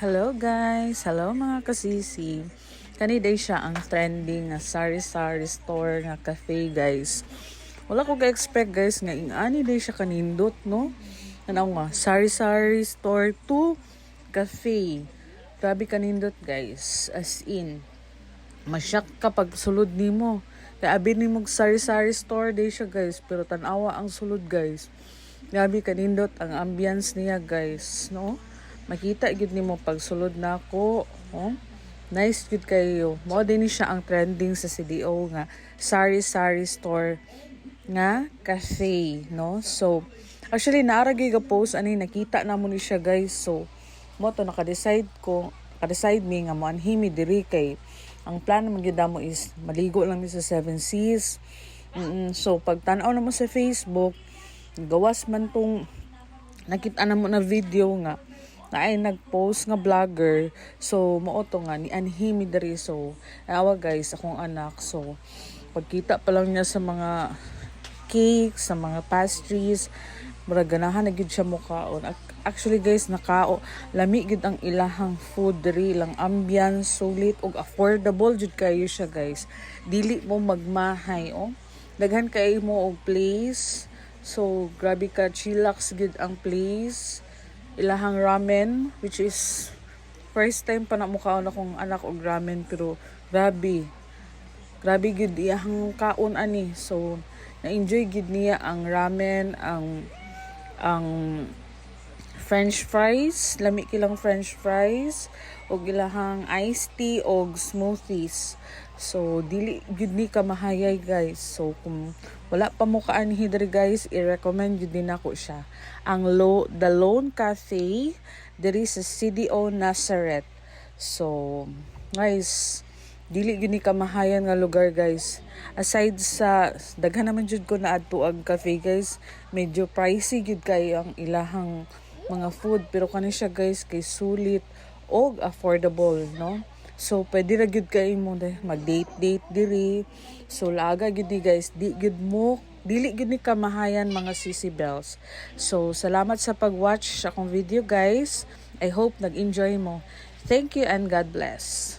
Hello guys! Hello mga kasisi! Kaniday siya ang trending nga sari-sari store nga cafe guys. Wala ko ga-expect guys nga ingani day siya kanindot no? Ano nga, sari-sari store to cafe. Grabe kanindot guys. As in, masyak kapag sulod nimo. Kaya abin nimo sari-sari store day siya guys. Pero tanawa ang sulod guys. Grabe kanindot ang ambience niya guys, no? Makita gid nimo pag sulod nako, oh. Nice gid kayo. Mao din siya ang trending sa CDO nga sari-sari store nga cafe, no? So actually naara gyud ga post ani nakita na mo ni siya guys. So mo to naka-decide mi nga mo anhimi diri kay ang plan man gyud mo is maligo lang mi sa Seven Seas. So pag tan-aw na mo sa Facebook, gawas man tong nakita na mo na video nga na ay nag-post nga vlogger. So mao to nga ni anhimi diri. So awa guys akong anak. So pagkita pa lang niya sa mga cakes, sa mga pastries, murag ganahan na gid siya mukaon. Actually guys, lami gid ang ilahang food diri, lang ambience sulit ug affordable jud kayo siya guys. Dili mo magmahay oh. Daghan kay mo og place. So grabe ka chillax gid ang place. Ilahang ramen, which is first time pa na mukaon akong anak og ramen, pero grabe gid iyang kaon ani. So na-enjoy gid niya ang ramen, ang French fries, lami kilang French fries og ilahang iced tea og smoothies. So dili gid ni ka mahayay guys. So kung wala pa mo kaanhi diri guys, i-recommend gid din ako siya. Ang The Lone Cafe diri sa CDO Nazareth. So guys, dili gid ni ka mahayan nga lugar guys. Aside sa daghan naman jud ko na adto ag cafe guys, medyo pricey gid kay ang ilahang mga food, pero kani siya guys kay sulit og affordable, no? So pwede ra gyud kay mo mag-date diri. So laga gyud ni guys, dili gyud ni kamahayan mga sisi bells. So salamat sa pag-watch sa akong video guys. I hope nag-enjoy mo. Thank you and God bless.